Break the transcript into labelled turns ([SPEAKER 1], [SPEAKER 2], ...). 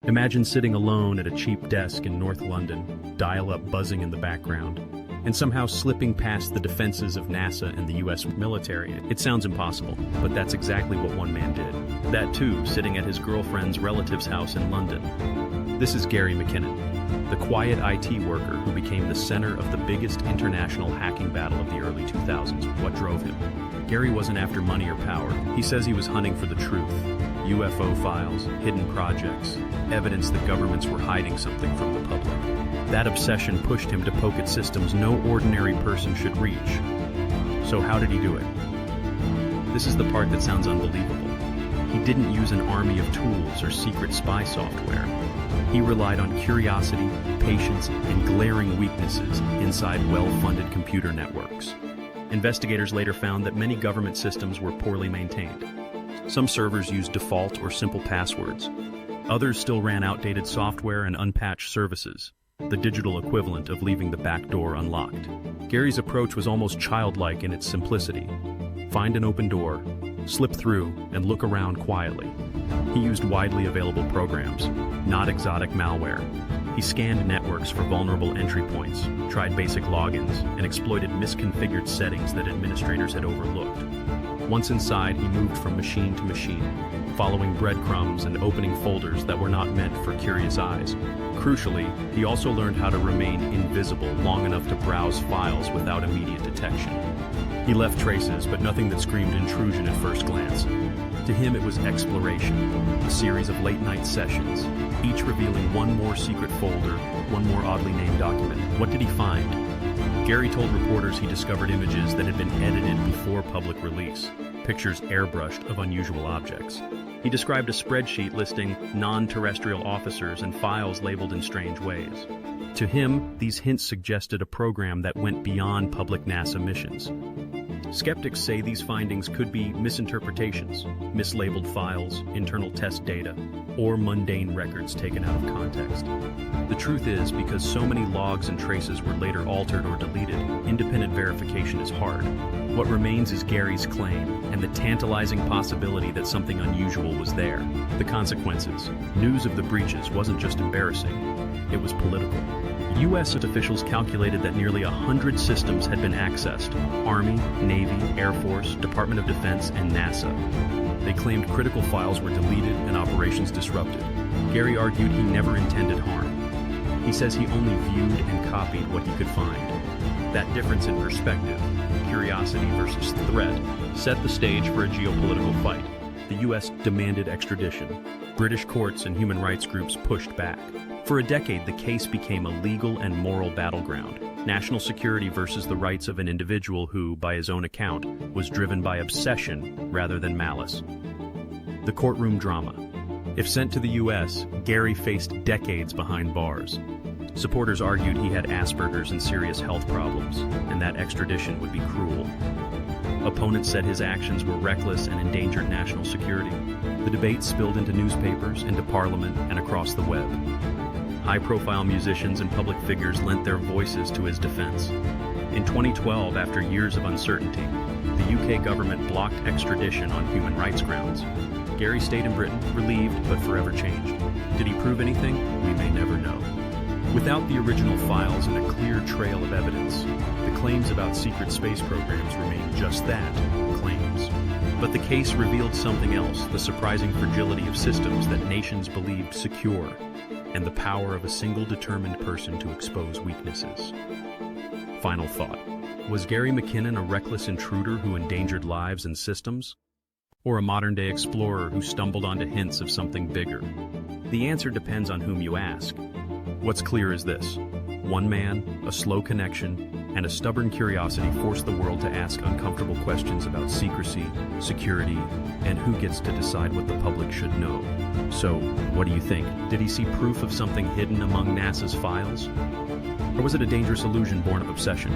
[SPEAKER 1] Imagine sitting alone at a cheap desk in North London, dial-up buzzing in the background, and somehow slipping past the defenses of NASA and the US military. It sounds impossible, but that's exactly what one man did. That too, sitting at his girlfriend's relative's house in London. This is Gary McKinnon, the quiet IT worker who became the center of the biggest international hacking battle of the early 2000s. What drove him? Gary wasn't after money or power. He says he was hunting for the truth. UFO files, hidden projects, evidence that governments were hiding something from the public. That obsession pushed him to poke at systems no ordinary person should reach. So how did he do it? This is the part that sounds unbelievable. He didn't use an army of tools or secret spy software. He relied on curiosity, patience, and glaring weaknesses inside well-funded computer networks. Investigators later found that many government systems were poorly maintained. Some servers used default or simple passwords. Others still ran outdated software and unpatched services, the digital equivalent of leaving the back door unlocked. Gary's approach was almost childlike in its simplicity. Find an open door, slip through, and look around quietly. He used widely available programs, not exotic malware. He scanned networks for vulnerable entry points, tried basic logins, and exploited misconfigured settings that administrators had overlooked. Once inside, he moved from machine to machine, following breadcrumbs and opening folders that were not meant for curious eyes. Crucially, he also learned how to remain invisible long enough to browse files without immediate detection. He left traces, but nothing that screamed intrusion at first glance. To him, it was exploration, a series of late-night sessions, each revealing one more secret folder, one more oddly named document. What did he find? Gary told reporters he discovered images that had been edited before public release, pictures airbrushed of unusual objects. He described a spreadsheet listing non-terrestrial officers and files labeled in strange ways. To him, these hints suggested a program that went beyond public NASA missions. Skeptics say these findings could be misinterpretations, mislabeled files, internal test data, or mundane records taken out of context. The truth is, because so many logs and traces were later altered or deleted, independent verification is hard. What remains is Gary's claim, and the tantalizing possibility that something unusual was there. The consequences. News of the breaches wasn't just embarrassing, it was political. U.S. officials calculated that nearly 100 systems had been accessed: Army, Navy, Air Force, Department of Defense, and NASA. They claimed critical files were deleted and operations disrupted. Gary argued he never intended harm. He says he only viewed and copied what he could find. That difference in perspective, curiosity versus threat, set the stage for a geopolitical fight. The U.S. demanded extradition. British courts and human rights groups pushed back. For a decade, the case became a legal and moral battleground. National security versus the rights of an individual who, by his own account, was driven by obsession rather than malice. The courtroom drama. If sent to the U.S., Gary faced decades behind bars. Supporters argued he had Asperger's and serious health problems, and that extradition would be cruel. Opponents said his actions were reckless and endangered national security. The debate spilled into newspapers, into parliament, and across the web. High-profile musicians and public figures lent their voices to his defense. In 2012, after years of uncertainty, the UK government blocked extradition on human rights grounds. Gary stayed in Britain, relieved but forever changed. Did he prove anything? We may never know. Without the original files and a clear trail of evidence, the claims about secret space programs remain just that, claims. But the case revealed something else, the surprising fragility of systems that nations believed secure, and the power of a single determined person to expose weaknesses. Final thought. Was Gary McKinnon a reckless intruder who endangered lives and systems? Or a modern-day explorer who stumbled onto hints of something bigger? The answer depends on whom you ask. What's clear is this: one man, a slow connection, and a stubborn curiosity forced the world to ask uncomfortable questions about secrecy, security, and who gets to decide what the public should know. So, what do you think? Did he see proof of something hidden among NASA's files? Or was it a dangerous illusion born of obsession?